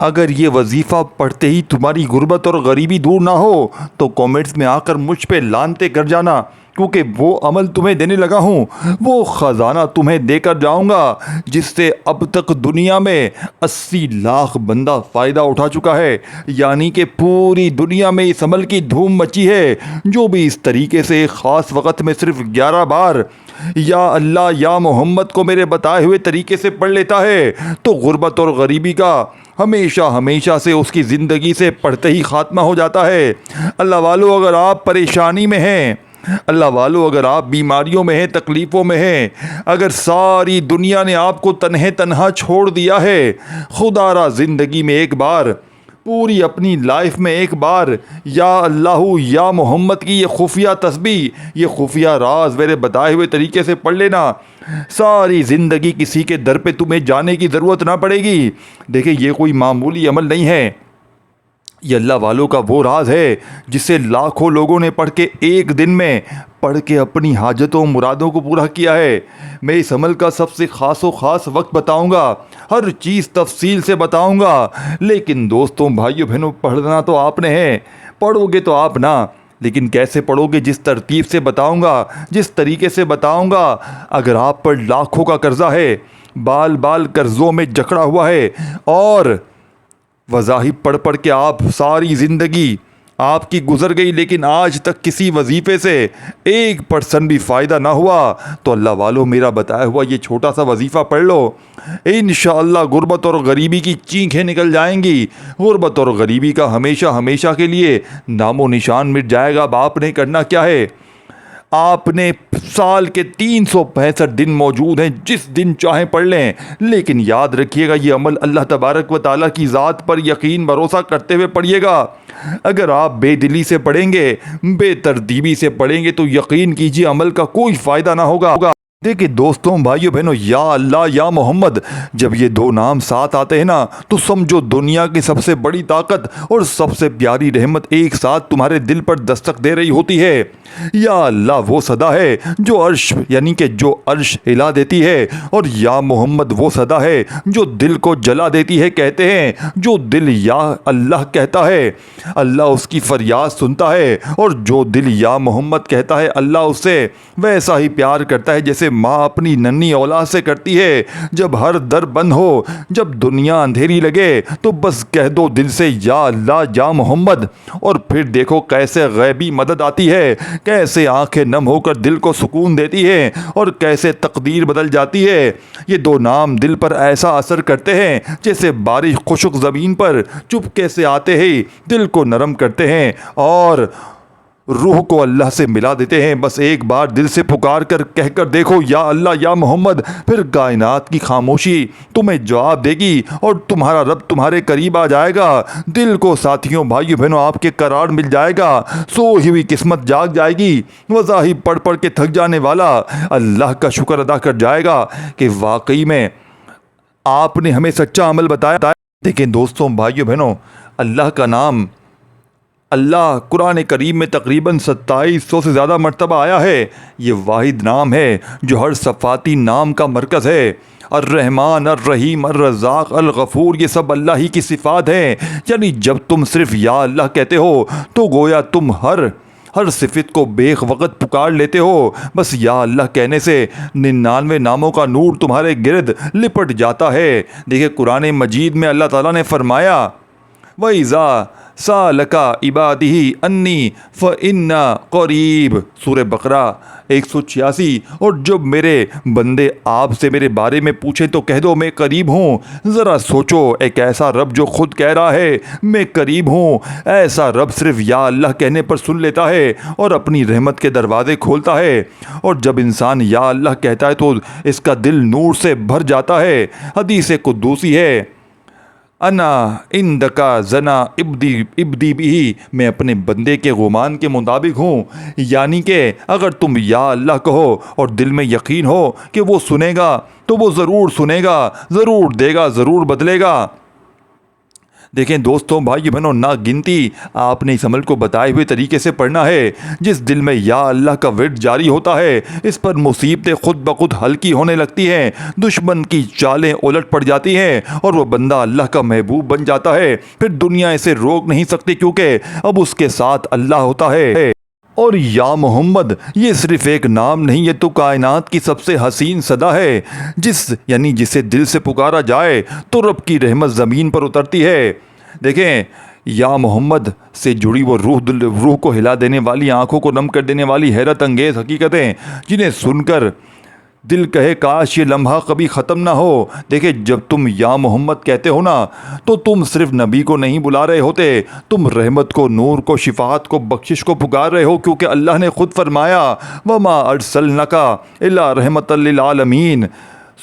اگر یہ وظیفہ پڑھتے ہی تمہاری غربت اور غریبی دور نہ ہو تو کامنٹس میں آ کر مجھ پہ لانتے کر جانا، کیونکہ وہ عمل تمہیں دینے لگا ہوں، وہ خزانہ تمہیں دے کر جاؤں گا جس سے اب تک دنیا میں 80 لاکھ بندہ فائدہ اٹھا چکا ہے، یعنی کہ پوری دنیا میں اس عمل کی دھوم مچی ہے۔ جو بھی اس طریقے سے ایک خاص وقت میں صرف 11 بار یا اللہ یا محمد کو میرے بتائے ہوئے طریقے سے پڑھ لیتا ہے تو غربت اور غریبی کا ہمیشہ ہمیشہ سے اس کی زندگی سے پڑھتے ہی خاتمہ ہو جاتا ہے۔ اللہ والو، اگر آپ پریشانی میں ہیں، اللہ والو اگر آپ بیماریوں میں ہیں، تکلیفوں میں ہیں، اگر ساری دنیا نے آپ کو تنہا چھوڑ دیا ہے، خدا را زندگی میں ایک بار، پوری اپنی لائف میں ایک بار یا اللہ یا محمد کی یہ خفیہ تسبیح، یہ خفیہ راز میرے بتائے ہوئے طریقے سے پڑھ لینا، ساری زندگی کسی کے در پہ تمہیں جانے کی ضرورت نہ پڑے گی۔ دیکھیں، یہ کوئی معمولی عمل نہیں ہے، یہ اللہ والوں کا وہ راز ہے جسے لاکھوں لوگوں نے پڑھ کے ایک دن میں پڑھ کے اپنی حاجتوں مرادوں کو پورا کیا ہے۔ میں اس عمل کا سب سے خاص وقت بتاؤں گا، ہر چیز تفصیل سے بتاؤں گا، لیکن دوستوں، بھائیوں بہنوں، پڑھنا تو آپ نے ہے، پڑھو گے تو آپ نہ، لیکن کیسے پڑھو گے؟ جس ترتیب سے بتاؤں گا، جس طریقے سے بتاؤں گا۔ اگر آپ پر لاکھوں کا قرضہ ہے، بال بال قرضوں میں جکڑا ہوا ہے، اور وظائف پڑھ کے آپ ساری زندگی آپ کی گزر گئی، لیکن آج تک کسی وظیفے سے 1% بھی فائدہ نہ ہوا، تو اللہ والو میرا بتایا ہوا یہ چھوٹا سا وظیفہ پڑھ لو، انشاءاللہ غربت اور غریبی کی چینکھیں نکل جائیں گی، غربت اور غریبی کا ہمیشہ ہمیشہ کے لیے نام و نشان مٹ جائے گا۔ اب آپ نے کرنا کیا ہے؟ آپ نے سال کے 365 دن موجود ہیں، جس دن چاہیں پڑھ لیں، لیکن یاد رکھیے گا یہ عمل اللہ تبارک و تعالیٰ کی ذات پر یقین بھروسہ کرتے ہوئے پڑھیے گا۔ اگر آپ بے دلی سے پڑھیں گے، بے ترتیبی سے پڑھیں گے تو یقین کیجیے عمل کا کوئی فائدہ نہ ہوگا۔ دیکھیں دوستوں، بھائیوں بہنوں، یا اللہ یا محمد، جب یہ دو نام ساتھ آتے ہیں نا تو سمجھو دنیا کی سب سے بڑی طاقت اور سب سے پیاری رحمت ایک ساتھ تمہارے دل پر دستک دے رہی ہوتی ہے۔ یا اللہ وہ صدا ہے جو عرش، یعنی کہ جو عرش ہلا دیتی ہے، اور یا محمد وہ صدا ہے جو دل کو جلا دیتی ہے۔ کہتے ہیں جو دل یا اللہ کہتا ہے اللہ اس کی فریاد سنتا ہے، اور جو دل یا محمد کہتا ہے اللہ اس سے ویسا ہی پیار کرتا ہے جیسے ماں اپنی ننھی اولاد سے کرتی ہے۔ جب ہر در بند ہو، جب دنیا اندھیری لگے، تو بس کہہ دو دل سے یا اللہ یا محمد، اور پھر دیکھو کیسے غیبی مدد آتی ہے، کیسے آنکھیں نم ہو کر دل کو سکون دیتی ہے، اور کیسے تقدیر بدل جاتی ہے۔ یہ دو نام دل پر ایسا اثر کرتے ہیں جیسے بارش خشک زمین پر چپکے سے آتے ہی دل کو نرم کرتے ہیں اور روح کو اللہ سے ملا دیتے ہیں۔ بس ایک بار دل سے پکار کر کہہ کر دیکھو یا اللہ یا محمد، پھر کائنات کی خاموشی تمہیں جواب دے گی اور تمہارا رب تمہارے قریب آ جائے گا۔ دل کو ساتھیوں، بھائیوں بہنوں، آپ کے قرار مل جائے گا، سوئی ہوئی قسمت جاگ جائے گی، وظائف پڑھ کے تھک جانے والا اللہ کا شکر ادا کر جائے گا کہ واقعی میں آپ نے ہمیں سچا عمل بتایا۔ دیکھیں دوستوں، بھائیوں بہنوں، اللہ کا نام، اللہ قرآن کریم میں تقریباً 2700 سے زیادہ مرتبہ آیا ہے۔ یہ واحد نام ہے جو ہر صفاتی نام کا مرکز ہے۔ الرحمن، الرحیم، الرزاق، الغفور، یہ سب اللہ ہی کی صفات ہیں۔ یعنی جب تم صرف یا اللہ کہتے ہو تو گویا تم ہر صفت کو بیک وقت پکار لیتے ہو۔ بس یا اللہ کہنے سے 99 ناموں کا نور تمہارے گرد لپٹ جاتا ہے۔ دیکھیں قرآن مجید میں اللہ تعالیٰ نے فرمایا وَإِذَا سَأَلَكَ عِبَادِي أَنِّي فَإِنَّا قَرِيبٌ، سورہ بقرہ 186۔ اور جب میرے بندے آپ سے میرے بارے میں پوچھیں تو کہہ دو میں قریب ہوں۔ ذرا سوچو، ایک ایسا رب جو خود کہہ رہا ہے میں قریب ہوں، ایسا رب صرف یا اللہ کہنے پر سن لیتا ہے اور اپنی رحمت کے دروازے کھولتا ہے۔ اور جب انسان یا اللہ کہتا ہے تو اس کا دل نور سے بھر جاتا ہے۔ حدیث قدوسی ہے، انا عندکا زنا ابدی بھی، میں اپنے بندے کے گمان کے مطابق ہوں۔ یعنی کہ اگر تم یا اللہ کہو اور دل میں یقین ہو کہ وہ سنے گا تو وہ ضرور سنے گا، ضرور دے گا، ضرور بدلے گا۔ دیکھیں دوستوں بھائی بہنوں، نا گنتی آپ نے اس عمل کو بتائے ہوئے طریقے سے پڑھنا ہے۔ جس دل میں یا اللہ کا ورد جاری ہوتا ہے، اس پر مصیبتیں خود بخود ہلکی ہونے لگتی ہیں، دشمن کی چالیں الٹ پڑ جاتی ہیں اور وہ بندہ اللہ کا محبوب بن جاتا ہے۔ پھر دنیا اسے روک نہیں سکتی، کیونکہ اب اس کے ساتھ اللہ ہوتا ہے۔ اور یا محمد یہ صرف ایک نام نہیں، یہ تو کائنات کی سب سے حسین صدا ہے، جسے دل سے پکارا جائے تو رب کی رحمت زمین پر اترتی ہے۔ دیکھیں یا محمد سے جڑی وہ روح کو ہلا دینے والی، آنکھوں کو نم کر دینے والی حیرت انگیز حقیقتیں، جنہیں سن کر دل کہے کاش یہ لمحہ کبھی ختم نہ ہو۔ دیکھیں جب تم یا محمد کہتے ہو نا، تو تم صرف نبی کو نہیں بلا رہے ہوتے، تم رحمت کو، نور کو، شفاعت کو، بخشش کو پکار رہے ہو، کیونکہ اللہ نے خود فرمایا وَمَا أَرْسَلْنَاكَ إِلَّا رَحْمَةً لِّلْعَالَمِينَ۔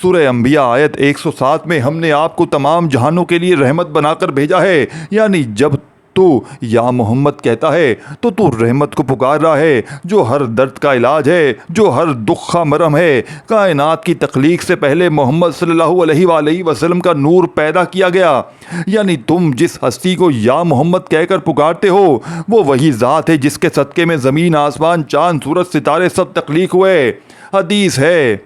سورہ انبیاء آیت 107 میں ہم نے آپ کو تمام جہانوں کے لیے رحمت بنا کر بھیجا ہے، یعنی جب تو یا محمد کہتا ہے تو رحمت کو پکار رہا ہے، جو ہر درد کا علاج ہے، جو ہر دکھ کا مرہم ہے۔ کائنات کی تخلیق سے پہلے محمد صلی اللہ علیہ وآلہ وسلم کا نور پیدا کیا گیا، یعنی تم جس ہستی کو یا محمد کہہ کر پکارتے ہو، وہ وہی ذات ہے جس کے صدقے میں زمین، آسمان، چاند، سورج، ستارے سب تخلیق ہوئے۔ حدیث ہے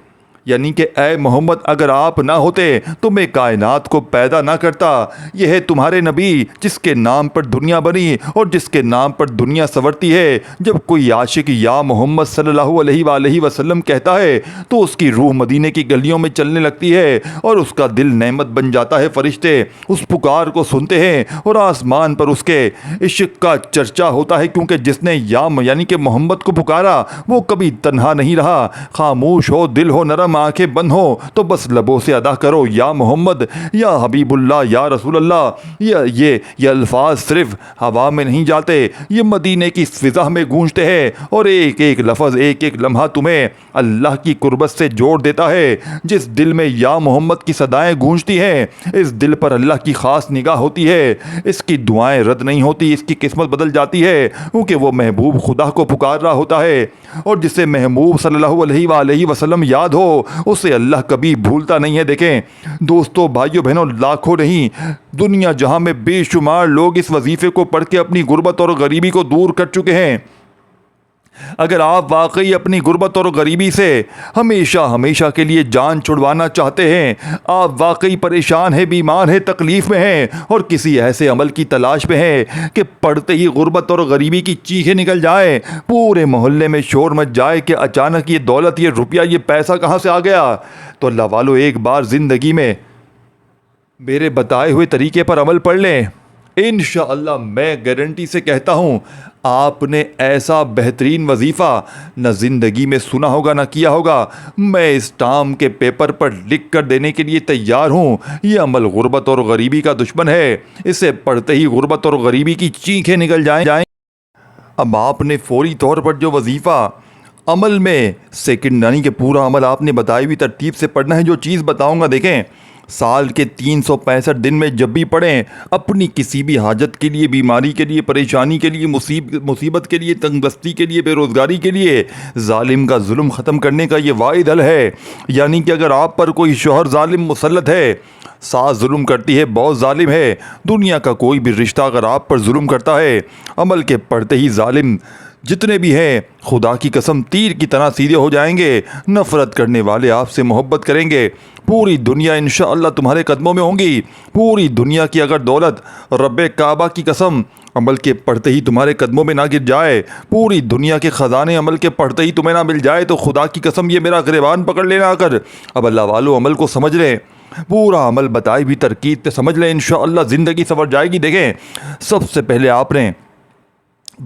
یعنی کہ اے محمد اگر آپ نہ ہوتے تو میں کائنات کو پیدا نہ کرتا۔ یہ ہے تمہارے نبی جس کے نام پر دنیا بنی اور جس کے نام پر دنیا سنورتی ہے۔ جب کوئی عاشق یا محمد صلی اللہ علیہ وآلہ وسلم کہتا ہے تو اس کی روح مدینے کی گلیوں میں چلنے لگتی ہے اور اس کا دل نعمت بن جاتا ہے۔ فرشتے اس پکار کو سنتے ہیں اور آسمان پر اس کے عشق کا چرچا ہوتا ہے، کیونکہ جس نے یعنی کہ محمد کو پکارا وہ کبھی تنہا نہیں رہا۔ خاموش ہو، دل ہو نرم، آنکھیں بند ہو تو بس لبوں سے ادا کرو یا محمد، یا حبیب اللہ، یا رسول اللہ۔ یہ الفاظ صرف ہوا میں نہیں جاتے، یہ مدینے کی فضا میں گونجتے ہیں اور ایک ایک لفظ، ایک ایک لمحہ تمہیں اللہ کی قربت سے جوڑ دیتا ہے۔ جس دل میں یا محمد کی صدائیں گونجتی ہیں، اس دل پر اللہ کی خاص نگاہ ہوتی ہے، اس کی دعائیں رد نہیں ہوتی، اس کی قسمت بدل جاتی ہے، کیونکہ وہ محبوب خدا کو پکار رہا ہوتا ہے۔ اور جسے محبوب صلی اللہ علیہ وآلہ وسلم یاد ہو، اسے اللہ کبھی بھولتا نہیں ہے۔ دیکھیں دوستو بھائیو بہنوں، لاکھوں نہیں دنیا جہاں میں بے شمار لوگ اس وظیفے کو پڑھ کے اپنی غربت اور غریبی کو دور کر چکے ہیں۔ اگر آپ واقعی اپنی غربت اور غریبی سے ہمیشہ کے لیے جان چھڑوانا چاہتے ہیں، آپ واقعی پریشان ہیں، بیمار ہیں، تکلیف میں ہیں اور کسی ایسے عمل کی تلاش میں ہیں کہ پڑھتے ہی غربت اور غریبی کی چیخیں نکل جائیں، پورے محلے میں شور مچ جائے کہ اچانک یہ دولت، یہ روپیہ، یہ پیسہ کہاں سے آ گیا، تو اللہ والو ایک بار زندگی میں میرے بتائے ہوئے طریقے پر عمل پڑھ لیں۔ انشاءاللہ میں گارنٹی سے کہتا ہوں آپ نے ایسا بہترین وظیفہ نہ زندگی میں سنا ہوگا نہ کیا ہوگا۔ میں اس ٹام کے پیپر پر لکھ کر دینے کے لیے تیار ہوں۔ یہ عمل غربت اور غریبی کا دشمن ہے، اسے پڑھتے ہی غربت اور غریبی کی چیخیں نکل جائیں۔ اب آپ نے فوری طور پر جو وظیفہ عمل میں سیکنڈ یعنی کہ پورا عمل آپ نے بتائی ہوئی ترتیب سے پڑھنا ہے، جو چیز بتاؤں گا دیکھیں سال کے 365 دن میں جب بھی پڑھیں، اپنی کسی بھی حاجت کے لیے، بیماری کے لیے، پریشانی کے لیے، مصیبت کے لیے، تنگ دستی کے لیے، بے روزگاری کے لیے، ظالم کا ظلم ختم کرنے کا یہ واحد حل ہے۔ یعنی کہ اگر آپ پر کوئی شوہر ظالم مسلط ہے، ساس ظلم کرتی ہے، بہت ظالم ہے، دنیا کا کوئی بھی رشتہ اگر آپ پر ظلم کرتا ہے، عمل کے پڑھتے ہی ظالم جتنے بھی ہیں خدا کی قسم تیر کی طرح سیدھے ہو جائیں گے۔ نفرت کرنے والے آپ سے محبت کریں گے۔ پوری دنیا انشاءاللہ تمہارے قدموں میں ہوں گی۔ پوری دنیا کی اگر دولت رب کعبہ کی قسم عمل کے پڑھتے ہی تمہارے قدموں میں نہ گر جائے، پوری دنیا کے خزانے عمل کے پڑھتے ہی تمہیں نہ مل جائے، تو خدا کی قسم یہ میرا گریبان پکڑ لینا آ کر۔ اب اللہ والو عمل کو سمجھ لیں، پورا عمل بتائی بھی ترکیب سے سمجھ لیں، انشاءاللہ زندگی سنور جائے گی۔ دیکھیں سب سے پہلے آپ نے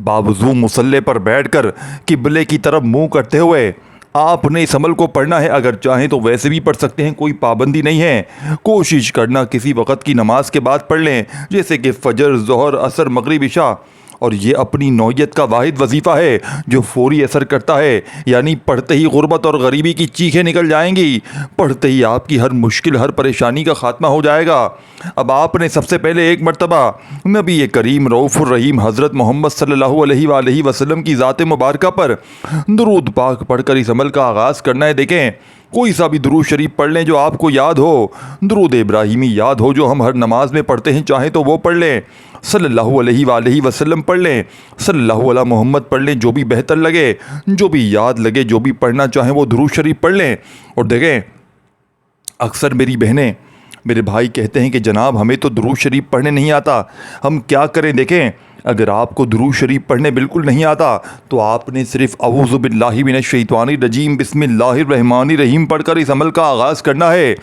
باوضو مصلے پر بیٹھ کر قبلے کی طرف منہ کرتے ہوئے آپ نے اس عمل کو پڑھنا ہے۔ اگر چاہیں تو ویسے بھی پڑھ سکتے ہیں، کوئی پابندی نہیں ہے۔ کوشش کرنا کسی وقت کی نماز کے بعد پڑھ لیں، جیسے کہ فجر، ظہر، عصر، مغرب، عشاء۔ اور یہ اپنی نوعیت کا واحد وظیفہ ہے جو فوری اثر کرتا ہے، یعنی پڑھتے ہی غربت اور غریبی کی چیخیں نکل جائیں گی، پڑھتے ہی آپ کی ہر مشکل، ہر پریشانی کا خاتمہ ہو جائے گا۔ اب آپ نے سب سے پہلے ایک مرتبہ نبی کریم رؤوف الرحیم حضرت محمد صلی اللہ علیہ وآلہ وسلم کی ذات مبارکہ پر درود پاک پڑھ کر اس عمل کا آغاز کرنا ہے۔ دیکھیں کوئی سا بھی درود شریف پڑھ لیں جو آپ کو یاد ہو، درود ابراہیمی یاد ہو جو ہم ہر نماز میں پڑھتے ہیں، چاہیں تو وہ پڑھ لیں، صلی اللہ علیہ وآلہ وسلم پڑھ لیں، صلی اللہ علیہ محمد پڑھ لیں، جو بھی بہتر لگے، جو بھی یاد لگے، جو بھی پڑھنا چاہیں وہ درود شریف پڑھ لیں۔ اور دیکھیں، اکثر میری بہنیں، میرے بھائی کہتے ہیں کہ جناب ہمیں تو درود شریف پڑھنے نہیں آتا، ہم کیا کریں؟ دیکھیں، اگر آپ کو درود شریف پڑھنے بالکل نہیں آتا تو آپ نے صرف اعوذ باللہ من الشیطان الرجیم بسم اللہ الرحمن الرحیم پڑھ کر اس عمل کا آغاز کرنا ہے۔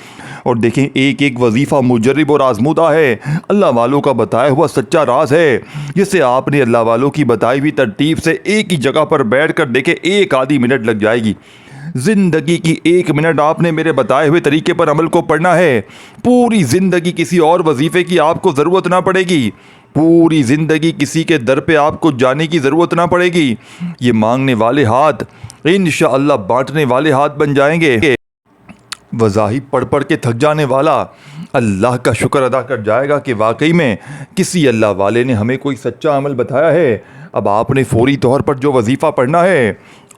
اور دیکھیں، ایک ایک وظیفہ مجرب اور آزمودہ ہے، اللہ والوں کا بتایا ہوا سچا راز ہے، جسے آپ نے اللہ والوں کی بتائی ہوئی ترتیب سے ایک ہی جگہ پر بیٹھ کر دیکھیں، ایک آدھی منٹ لگ جائے گی۔ زندگی کی 1 منٹ آپ نے میرے بتائے ہوئے طریقے پر عمل کو پڑھنا ہے، پوری زندگی کسی اور وظیفے کی آپ کو ضرورت نہ پڑے گی، پوری زندگی کسی کے در پہ آپ کو جانے کی ضرورت نہ پڑے گی۔ یہ مانگنے والے ہاتھ انشاءاللہ بانٹنے والے ہاتھ بن جائیں گے۔ وظائف پڑھ پڑھ کے تھک جانے والا اللہ کا شکر ادا کر جائے گا کہ واقعی میں کسی اللہ والے نے ہمیں کوئی سچا عمل بتایا ہے۔ اب آپ نے فوری طور پر جو وظیفہ پڑھنا ہے،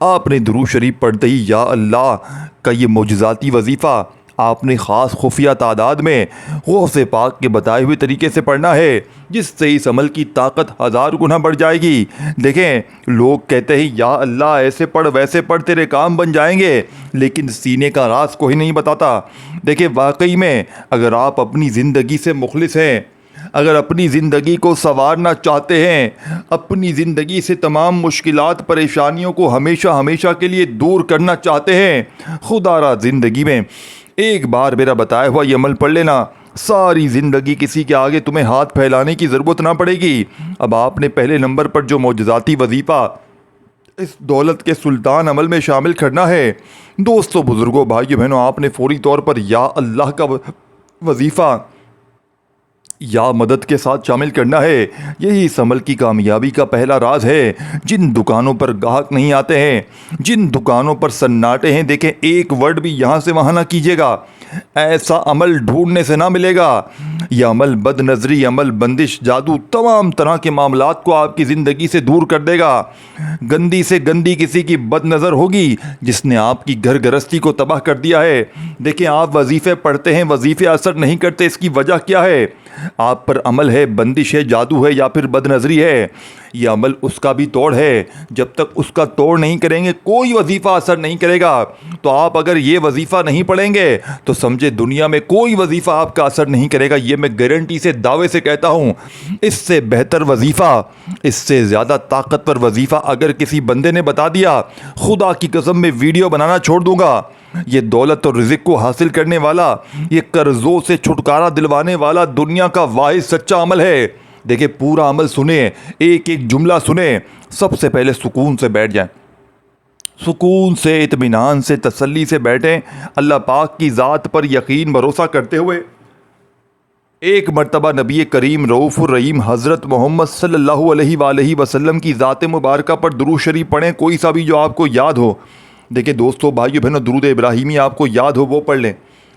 آپ نے درود شریف پڑھتے ہی یا اللہ کا یہ معجزاتی وظیفہ آپ نے خاص خفیہ تعداد میں غوث پاک کے بتائے ہوئے طریقے سے پڑھنا ہے، جس سے اس عمل کی طاقت 1000 گنا بڑھ جائے گی۔ دیکھیں، لوگ کہتے ہیں یا اللہ ایسے پڑھ ویسے پڑھ تیرے کام بن جائیں گے، لیکن سینے کا راز کوئی نہیں بتاتا۔ دیکھیں، واقعی میں اگر آپ اپنی زندگی سے مخلص ہیں، اگر اپنی زندگی کو سنوارنا چاہتے ہیں، اپنی زندگی سے تمام مشکلات پریشانیوں کو ہمیشہ ہمیشہ کے لیے دور کرنا چاہتے ہیں، خدا را زندگی میں ایک بار میرا بتایا ہوا یہ عمل پڑھ لینا، ساری زندگی کسی کے آگے تمہیں ہاتھ پھیلانے کی ضرورت نہ پڑے گی۔ اب آپ نے پہلے نمبر پر جو معجزاتی وظیفہ اس دولت کے سلطان عمل میں شامل کرنا ہے، دوستوں، بزرگوں، بھائیوں، بہنوں، آپ نے فوری طور پر یا اللہ کا وظیفہ یا مدد کے ساتھ شامل کرنا ہے۔ یہی اس عمل کی کامیابی کا پہلا راز ہے۔ جن دکانوں پر گاہک نہیں آتے ہیں، جن دکانوں پر سناٹے ہیں، دیکھیں ایک ورڈ بھی یہاں سے وہاں نہ کیجیے گا، ایسا عمل ڈھونڈنے سے نہ ملے گا۔ یہ عمل بد نظری، عمل بندش، جادو، تمام طرح کے معاملات کو آپ کی زندگی سے دور کر دے گا۔ گندی سے گندی کسی کی بد نظر ہوگی جس نے آپ کی گھر گرستی کو تباہ کر دیا ہے۔ دیکھیں، آپ وظیفے پڑھتے ہیں، وظیفے اثر نہیں کرتے، اس کی وجہ کیا ہے؟ آپ پر عمل ہے، بندش ہے، جادو ہے، یا پھر بد نظری ہے۔ یہ عمل اس کا بھی توڑ ہے، جب تک اس کا توڑ نہیں کریں گے کوئی وظیفہ اثر نہیں کرے گا۔ تو آپ اگر یہ وظیفہ نہیں پڑھیں گے تو سمجھے دنیا میں کوئی وظیفہ آپ کا اثر نہیں کرے گا، یہ میں گارنٹی سے دعوے سے کہتا ہوں۔ اس سے بہتر وظیفہ، اس سے زیادہ طاقتور وظیفہ اگر کسی بندے نے بتا دیا، خدا کی قسم میں ویڈیو بنانا چھوڑ دوں گا۔ یہ دولت اور رزق کو حاصل کرنے والا، یہ قرضوں سے چھٹکارا دلوانے والا دنیا کا واحد سچا عمل ہے۔ دیکھیں، پورا عمل سنیں، ایک ایک جملہ سنیں۔ سب سے پہلے سکون سے بیٹھ جائیں، سکون سے، اطمینان سے، تسلی سے بیٹھیں، اللہ پاک کی ذات پر یقین بھروسہ کرتے ہوئے ایک مرتبہ نبی کریم رؤوف الرحیم حضرت محمد صلی اللہ علیہ وآلہ وسلم کی ذات مبارکہ پر درود شریف پڑھیں، کوئی سا بھی جو آپ کو یاد ہو۔ دیکھیں دوستو، بھائیو بہنوں، درود ابراہیمی آپ کو یاد ہو وہ پڑھ لیں،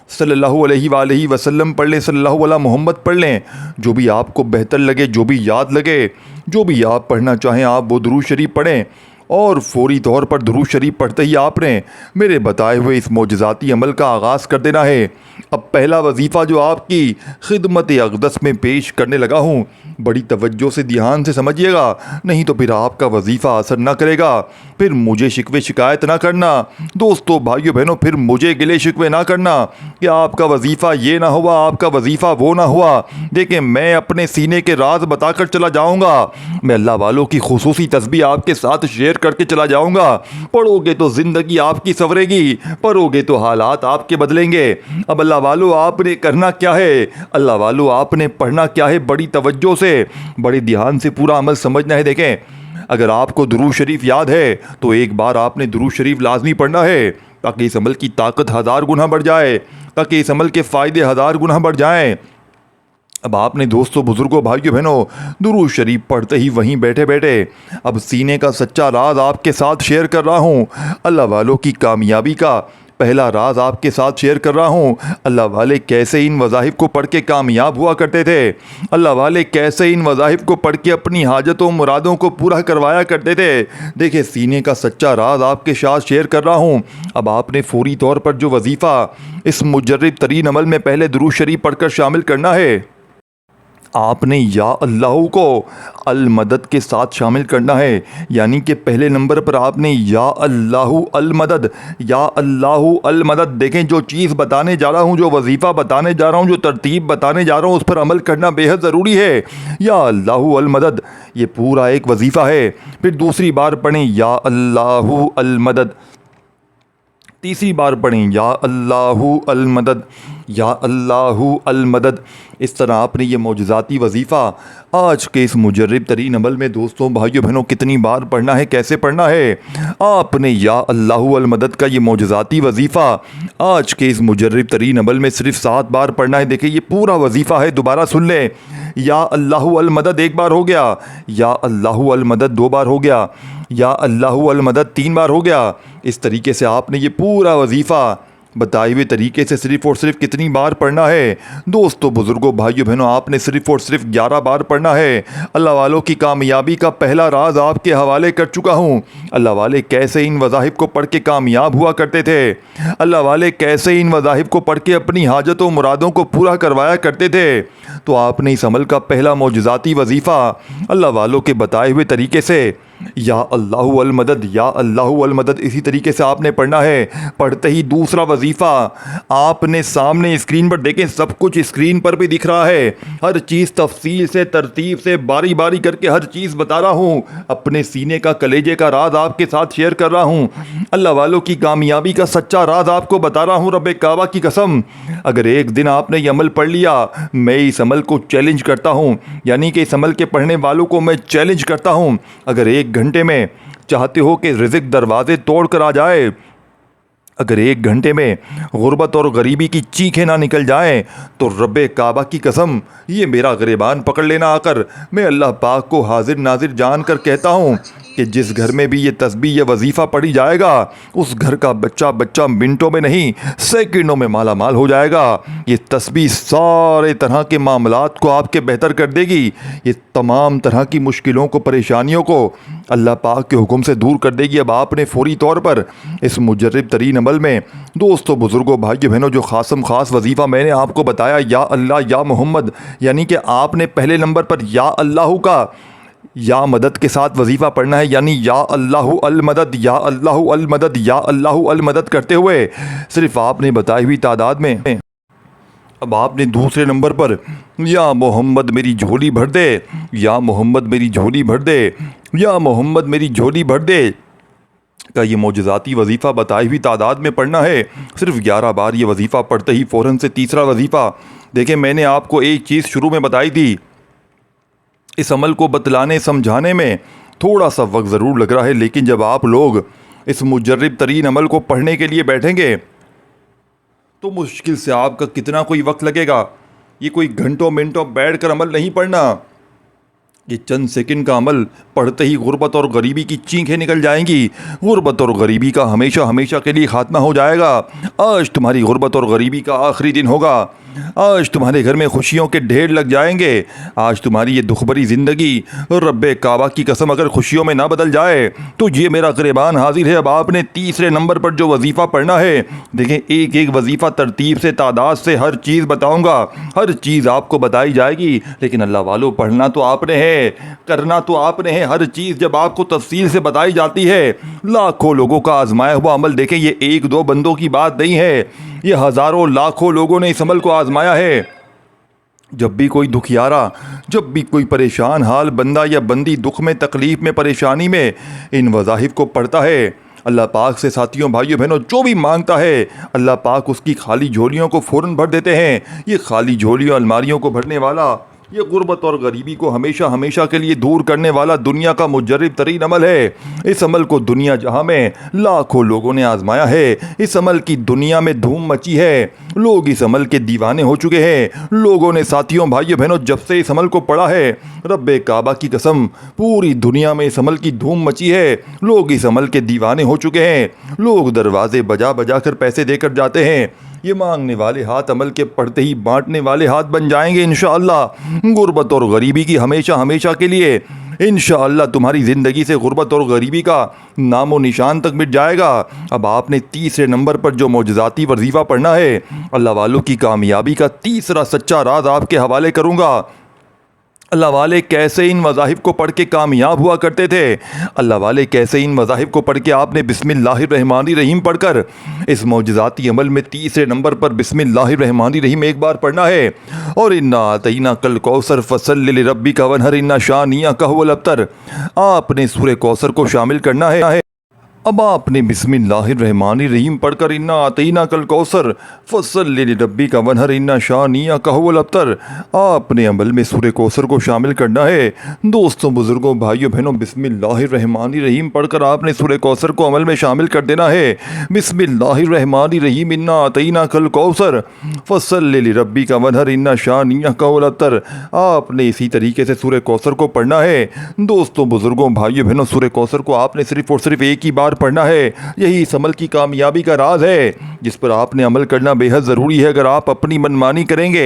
صلی اللہ علیہ وآلہ وسلم پڑھ لیں، صلی اللہ علیہ محمد پڑھ لیں، جو بھی آپ کو بہتر لگے، جو بھی یاد لگے، جو بھی آپ پڑھنا چاہیں آپ وہ درود شریف پڑھیں۔ اور فوری طور پر درود شریف پڑھتے ہی آپ نے میرے بتائے ہوئے اس معجزاتی عمل کا آغاز کر دینا ہے۔ اب پہلا وظیفہ جو آپ کی خدمت اقدس میں پیش کرنے لگا ہوں، بڑی توجہ سے دھیان سے سمجھیے گا، نہیں تو پھر آپ کا وظیفہ اثر نہ کرے گا، پھر مجھے شکوے شکایت نہ کرنا دوستو، بھائیو بہنوں، پھر مجھے گلے شکوے نہ کرنا کہ آپ کا وظیفہ یہ نہ ہوا، آپ کا وظیفہ وہ نہ ہوا۔ دیکھیں، میں اپنے سینے کے راز بتا کر چلا جاؤں گا، میں اللہ والوں کی خصوصی تسبیح آپ کے ساتھ شیئر کر کے چلا جاؤں گا۔ پڑھو گے تو زندگی آپ کی سنورے گی، پڑھو گے تو حالات آپ کے بدلیں گے۔ اب اللہ والو آپ نے کرنا کیا ہے، اللہ والو آپ نے پڑھنا کیا ہے، بڑی توجہ سے، بڑے دھیان سے پورا عمل سمجھنا ہے۔ دیکھیں، اگر آپ کو درود شریف یاد ہے تو ایک بار آپ نے درود شریف لازمی پڑھنا ہے، تاکہ اس عمل کی طاقت 1000 گنا بڑھ جائے، تاکہ اس عمل کے فائدے 1000 گنا بڑھ جائیں۔ اب آپ نے دوستوں، بزرگوں، بھائیوں، بہنوں، درود شریف پڑھتے ہی وہیں بیٹھے بیٹھے اب سینے کا سچا راز آپ کے ساتھ شیئر کر رہا ہوں۔ اللہ والوں کی کامیابی کا پہلا راز آپ کے ساتھ شیئر کر رہا ہوں۔ اللہ والے کیسے ان وظائف کو پڑھ کے کامیاب ہوا کرتے تھے، اللہ والے کیسے ان وظائف کو پڑھ کے اپنی حاجتوں مرادوں کو پورا کروایا کرتے تھے۔ دیکھیں سینے کا سچا راز آپ کے ساتھ شیئر کر رہا ہوں۔ اب آپ نے فوری طور پر جو وظیفہ اس مجرب ترین عمل میں پہلے درود شریف پڑھ کر شامل کرنا ہے، آپ نے یا اللہ کو المدد کے ساتھ شامل کرنا ہے، یعنی کہ پہلے نمبر پر آپ نے یا اللہ المدد، یا اللہ المدد۔ دیکھیں جو چیز بتانے جا رہا ہوں، جو وظیفہ بتانے جا رہا ہوں، جو ترتیب بتانے جا رہا ہوں، اس پر عمل کرنا بے حد ضروری ہے۔ یا اللہ المدد یہ پورا ایک وظیفہ ہے۔ پھر دوسری بار پڑھیں یا اللہ المدد، تیسری بار پڑھیں یا اللہ المدد، یا اللہ المدد۔ اس طرح آپ نے یہ معجزاتی وظیفہ آج کے اس مجرب ترین عمل میں دوستوں بھائیوں بہنوں کتنی بار پڑھنا ہے، کیسے پڑھنا ہے؟ آپ نے یا اللہ المدد کا یہ معجزاتی وظیفہ آج کے اس مجرب ترین عمل میں صرف 7 بار پڑھنا ہے۔ دیکھیں یہ پورا وظیفہ ہے، دوبارہ سن لیں۔ یا اللہ المدد 1 بار ہو گیا، یا اللہ المدد 2 بار ہو گیا، یا اللہ المدد 3 بار ہو گیا۔ اس طریقے سے آپ نے یہ پورا وظیفہ بتائے ہوئے طریقے سے صرف اور صرف کتنی بار پڑھنا ہے؟ دوستو بزرگوں بھائیوں بہنوں آپ نے صرف اور صرف 11 بار پڑھنا ہے۔ اللہ والوں کی کامیابی کا پہلا راز آپ کے حوالے کر چکا ہوں۔ اللہ والے کیسے ان وظائف کو پڑھ کے کامیاب ہوا کرتے تھے، اللہ والے کیسے ان وظائف کو پڑھ کے اپنی حاجتوں مرادوں کو پورا کروایا کرتے تھے۔ تو آپ نے اس عمل کا پہلا معجزاتی وظیفہ اللہ والوں کے بتائے ہوئے طریقے سے یا اللہ المدد، یا اللہ المدد اسی طریقے سے آپ نے پڑھنا ہے۔ پڑھتے ہی دوسرا وظیفہ آپ نے سامنے اسکرین پر دیکھیں، سب کچھ اسکرین پر بھی دکھ رہا ہے، ہر چیز تفصیل سے ترتیب سے باری باری کر کے ہر چیز بتا رہا ہوں، اپنے سینے کا کلیجے کا راز آپ کے ساتھ شیئر کر رہا ہوں، اللہ والوں کی کامیابی کا سچا راز آپ کو بتا رہا ہوں۔ رب کعبہ کی قسم اگر ایک دن آپ نے یہ عمل پڑھ لیا، میں اس عمل کو چیلنج کرتا ہوں، یعنی کہ اس عمل کے پڑھنے والوں کو میں چیلنج کرتا ہوں، اگر 1 گھنٹے میں چاہتے ہو کہ رزق دروازے توڑ کر آ جائے، اگر 1 گھنٹے میں غربت اور غریبی کی چیخیں نہ نکل جائیں، تو رب کعبہ کی قسم یہ میرا گریبان پکڑ لینا آ کر میں اللہ پاک کو حاضر ناظر جان کر کہتا ہوں کہ جس گھر میں بھی یہ تسبیح یہ وظیفہ پڑھی جائے گا، اس گھر کا بچہ منٹوں میں نہیں سیکنڈوں میں مالا مال ہو جائے گا۔ یہ تسبیح سارے طرح کے معاملات کو آپ کے بہتر کر دے گی، یہ تمام طرح کی مشکلوں کو پریشانیوں کو اللہ پاک کے حکم سے دور کر دے گی۔ اب آپ نے فوری طور پر اس مجرب ترین عمل میں دوستوں بزرگوں بھائیوں بہنوں جو خاص وظیفہ میں نے آپ کو بتایا یا اللہ یا محمد، یعنی کہ آپ نے پہلے نمبر پر یا اللہ کا یا مدد کے ساتھ وظیفہ پڑھنا ہے، یعنی یا اللہ المدد، یا اللہ المدد، یا اللہ المدد کرتے ہوئے صرف آپ نے بتائی ہوئی تعداد میں اب آپ نے دوسرے نمبر پر یا محمد میری جھولی بھر دے، یا محمد میری جھولی بھر دے، یا محمد میری جھولی بھر دے کا یہ معجزاتی وظیفہ بتائی ہوئی تعداد میں پڑھنا ہے۔ صرف 11 بار یہ وظیفہ پڑھتے ہی فوراً سے تیسرا وظیفہ، دیکھیں میں نے آپ کو ایک چیز شروع میں بتائی تھی، اس عمل کو بتلانے سمجھانے میں تھوڑا سا وقت ضرور لگ رہا ہے، لیکن جب آپ لوگ اس مجرب ترین عمل کو پڑھنے کے لیے بیٹھیں گے تو مشکل سے آپ کا کتنا کوئی وقت لگے گا، یہ کوئی گھنٹوں منٹوں بیٹھ کر عمل نہیں پڑھنا، یہ چند سیکنڈ کا عمل پڑھتے ہی غربت اور غریبی کی چینخیں نکل جائیں گی، غربت اور غریبی کا ہمیشہ کے لیے خاتمہ ہو جائے گا۔ آج تمہاری غربت اور غریبی کا آخری دن ہوگا، آج تمہارے گھر میں خوشیوں کے ڈھیر لگ جائیں گے، آج تمہاری یہ دکھ بھری زندگی رب کعبہ کی قسم اگر خوشیوں میں نہ بدل جائے تو یہ میرا گریبان حاضر ہے۔ اب آپ نے تیسرے نمبر پر جو وظیفہ پڑھنا ہے، دیکھیں ایک وظیفہ ترتیب سے تعداد سے ہر چیز بتاؤں گا، ہر چیز آپ کو بتائی جائے گی، لیکن اللہ والو پڑھنا تو آپ نے ہے، کرنا تو آپ نے ہے۔ ہر چیز جب آپ کو تفصیل سے بتائی جاتی ہے، لاکھوں لوگوں کا آزمایا ہوا عمل، دیکھیں یہ 1-2 بندوں کی بات نہیں ہے، یہ ہزاروں لاکھوں لوگوں نے اس عمل کو آزمایا ہے۔ جب بھی کوئی دکھیارا، جب بھی کوئی پریشان حال بندہ یا بندی دکھ میں تکلیف میں پریشانی میں ان وظائف کو پڑھتا ہے، اللہ پاک سے ساتھیوں بھائیوں بہنوں جو بھی مانگتا ہے اللہ پاک اس کی خالی جھولیوں کو فوراً بھر دیتے ہیں۔ یہ خالی جھولیوں الماریوں کو بھرنے والا یہ غربت اور غریبی کو ہمیشہ ہمیشہ کے لیے دور کرنے والا دنیا کا مجرب ترین عمل ہے۔ اس عمل کو دنیا جہاں میں لاکھوں لوگوں نے آزمایا ہے۔ اس عمل کی دنیا میں دھوم مچی ہے، لوگ اس عمل کے دیوانے ہو چکے ہیں۔ لوگوں نے ساتھیوں بھائیوں بہنوں جب سے اس عمل کو پڑھا ہے، رب کعبہ کی قسم پوری دنیا میں اس عمل کی دھوم مچی ہے۔ لوگ اس عمل کے دیوانے ہو چکے ہیں۔ لوگ دروازے بجا بجا کر پیسے دے کر جاتے ہیں۔ یہ مانگنے والے ہاتھ عمل کے پڑھتے ہی بانٹنے والے ہاتھ بن جائیں گے انشاءاللہ۔ غربت اور غریبی کی ہمیشہ ہمیشہ کے لیے انشاءاللہ تمہاری زندگی سے غربت اور غریبی کا نام و نشان تک مٹ جائے گا۔ اب آپ نے تیسرے نمبر پر جو معجزاتی وظیفہ پڑھنا ہے، اللہ والوں کی کامیابی کا تیسرا سچا راز آپ کے حوالے کروں گا۔ اللہ والے کیسے ان وظائف کو پڑھ کے کامیاب ہوا کرتے تھے؟ اللہ والے کیسے ان وظائف کو پڑھ کے آپ نے بسم اللہ الرحمن الرحیم پڑھ کر اس معجزاتی عمل میں تیسرے نمبر پر بسم اللہ الرحمن الرحیم ایک بار پڑھنا ہے، اور انا اعطیناک الکوثر فصلی لربک وانحر ان شانئک هو الابتر، آپ نے سورہ کوثر کو شامل کرنا ہے۔ اب آپ نے بسم اللہ الرحمن الرحیم پڑھ کر انا اعطیناک الکوثر فصلی لربک وانحر ان شانئک هو الابتر، آپ نے عمل میں سورہ کوثر کو شامل کرنا ہے۔ دوستوں بزرگوں بھائیوں بہنوں، بسم اللہ الرحمن الرحیم پڑھ کر آپ نے سورہ کوثر کو عمل میں شامل کر دینا ہے۔ بسم اللہ الرحمن الرحیم انا اعطیناک الکوثر فصلی لربک وانحر ان شانئک هو الابتر، آپ نے اسی طریقے سے سورہ کوثر کو پڑھنا ہے۔ دوستوں بزرگوں بھائیوں بہنوں، سورہ کوثر کو آپ نے صرف اور صرف ایک ہی بار پڑھنا ہے۔ یہی اس عمل کی کامیابی کا راز ہے جس پر آپ نے عمل کرنا بے حد ضروری ہے۔ اگر آپ اپنی منمانی کریں گے،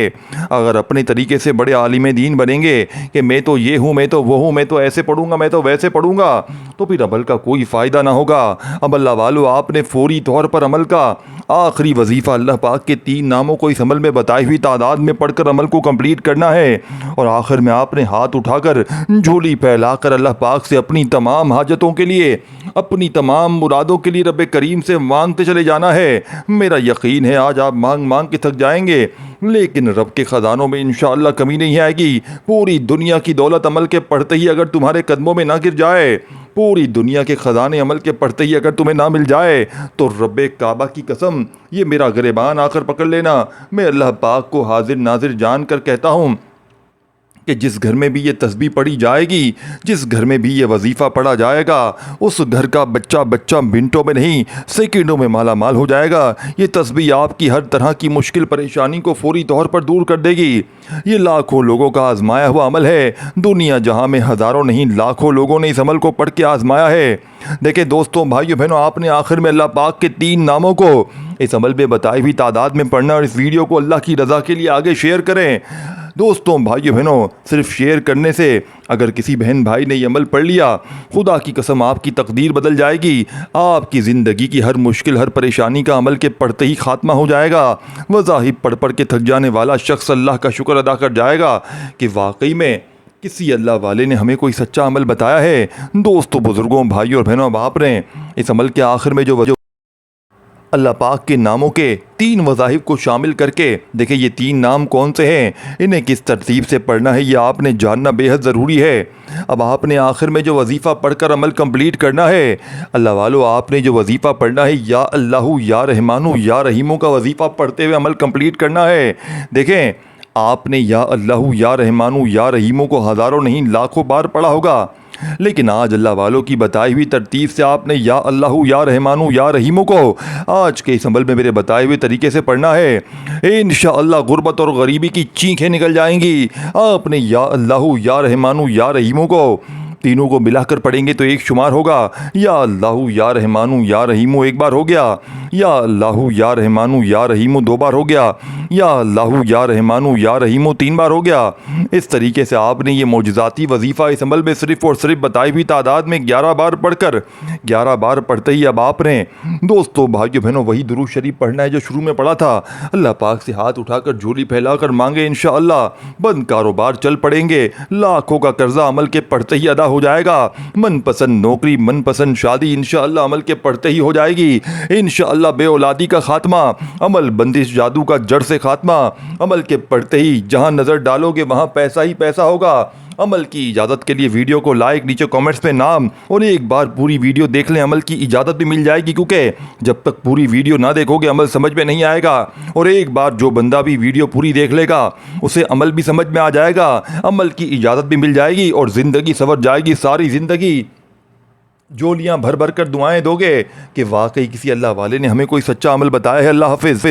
اگر اپنے طریقے سے بڑے عالم دین بنیں گے کہ میں تو یہ ہوں، میں تو وہ ہوں، میں تو ایسے پڑھوں گا، میں تو ویسے پڑھوں گا، تو پھر عمل کا کوئی فائدہ نہ ہوگا۔ اب اللہ والو، آپ نے فوری طور پر عمل کا آخری وظیفہ اللہ پاک کے 3 ناموں کو اس عمل میں بتائی ہوئی تعداد میں پڑھ کر عمل کو کمپلیٹ کرنا ہے، اور آخر میں آپ نے ہاتھ اٹھا کر جھولی پھیلا کر اللہ پاک سے اپنی تمام حاجتوں کے لیے، اپنی تمام مرادوں کے لیے رب کریم سے مانگتے چلے جانا ہے۔ میرا یقین ہے آج آپ مانگ مانگ کے تھک جائیں گے، لیکن رب کے خزانوں میں انشاءاللہ کمی نہیں آئے گی۔ پوری دنیا کی دولت عمل کے پڑھتے ہی اگر تمہارے قدموں میں نہ گر جائے، پوری دنیا کے خزانے عمل کے پڑھتے ہی اگر تمہیں نہ مل جائے، تو رب کعبہ کی قسم یہ میرا گریبان آ کر پکڑ لینا، میں اللہ پاک کو حاضر ناظر جان کر کہتا ہوں کہ جس گھر میں بھی یہ تسبیح پڑھی جائے گی، جس گھر میں بھی یہ وظیفہ پڑھا جائے گا، اس گھر کا بچہ منٹوں میں نہیں سیکنڈوں میں مالا مال ہو جائے گا۔ یہ تسبیح آپ کی ہر طرح کی مشکل پریشانی کو فوری طور پر دور کر دے گی۔ یہ لاکھوں لوگوں کا آزمایا ہوا عمل ہے، دنیا جہاں میں ہزاروں نہیں لاکھوں لوگوں نے اس عمل کو پڑھ کے آزمایا ہے۔ دیکھیں دوستوں بھائیوں بہنوں، آپ نے آخر میں اللہ پاک کے 3 ناموں کو اس عمل میں بتائی ہوئی تعداد میں پڑھنا، اور اس ویڈیو کو اللہ کی رضا کے لیے آگے شیئر کریں۔ دوستوں بھائیوں بہنوں، صرف شیئر کرنے سے اگر کسی بہن بھائی نے یہ عمل پڑھ لیا، خدا کی قسم آپ کی تقدیر بدل جائے گی۔ آپ کی زندگی کی ہر مشکل، ہر پریشانی کا عمل کے پڑھتے ہی خاتمہ ہو جائے گا۔ وظائف پڑھ پڑھ کے تھک جانے والا شخص اللہ کا شکر ادا کر جائے گا کہ واقعی میں کسی اللہ والے نے ہمیں کوئی سچا عمل بتایا ہے۔ دوستوں بزرگوں بھائیوں اور بہنوں، اب آپ نے اس عمل کے آخر میں جو اللہ پاک کے ناموں کے 3 وظائف کو شامل کر کے، دیکھیں یہ 3 نام کون سے ہیں، انہیں کس ترتیب سے پڑھنا ہے، یہ آپ نے جاننا بے حد ضروری ہے۔ اب آپ نے آخر میں جو وظیفہ پڑھ کر عمل کمپلیٹ کرنا ہے، اللہ والو آپ نے جو وظیفہ پڑھنا ہے، یا اللہ یا رحمانو یا رحیموں کا وظیفہ پڑھتے ہوئے عمل کمپلیٹ کرنا ہے۔ دیکھیں آپ نے یا اللہ یا رحمانو یا رحیموں کو ہزاروں نہیں لاکھوں بار پڑھا ہوگا، لیکن آج اللہ والوں کی بتائی ہوئی ترتیب سے آپ نے یا اللہ یا رحمانو یا رحیموں کو آج کے اس عمل میں میرے بتائے ہوئے طریقے سے پڑھنا ہے۔ انشاءاللہ غربت اور غریبی کی چینخیں نکل جائیں گی۔ آپ نے یا اللہ یا رحمانو یا رحیموں کو تینوں کو ملا کر پڑھیں گے تو ایک شمار ہوگا، یا اللہ یا رحمانو یا رحیمو ایک بار ہو گیا، یا اللہ یا رحمانو یا رحیمو 2 بار ہو گیا، یا اللہ یا رحمانو یا رحیمو 3 بار ہو گیا۔ اس طریقے سے آپ نے یہ معجزاتی وظیفہ اس عمل میں صرف اور صرف بتائی ہوئی تعداد میں 11 بار پڑھ کر 11 بار پڑھتے ہی اب آپ نے دوستوں بھائیوں بہنوں وہی درود شریف پڑھنا ہے جو شروع میں پڑھا تھا۔ اللہ پاک سے ہاتھ اٹھا کر جھولی پھیلا کر مانگے، انشاءاللہ بند کاروبار چل پڑیں گے، لاکھوں کا قرضہ عمل کے پڑھتے ہی ادا ہو جائے گا. من پسند نوکری, من پسند شادی انشاءاللہ عمل کے پڑھتے ہی ہو جائے گی. انشاءاللہ بے اولادی کا خاتمہ, عمل بندش جادو کا جڑ سے خاتمہ. عمل کے پڑھتے ہی جہاں نظر ڈالو گے وہاں پیسہ ہی پیسہ ہوگا. عمل کی اجازت کے لیے ویڈیو کو لائک, نیچے کامنٹس میں نام, اور ایک بار پوری ویڈیو دیکھ لیں. عمل کی اجازت بھی مل جائے گی, کیونکہ جب تک پوری ویڈیو نہ دیکھو گے عمل سمجھ میں نہیں آئے گا. اور ایک بار جو بندہ بھی ویڈیو پوری دیکھ لے گا اسے عمل بھی سمجھ میں آ جائے گا, عمل کی اجازت بھی مل جائے گی, اور زندگی سنور جائے گی. ساری زندگی جولیاں بھر بھر کر دعائیں دو گے کہ واقعی کسی اللہ والے نے ہمیں کوئی سچا عمل بتایا ہے. اللہ حافظ.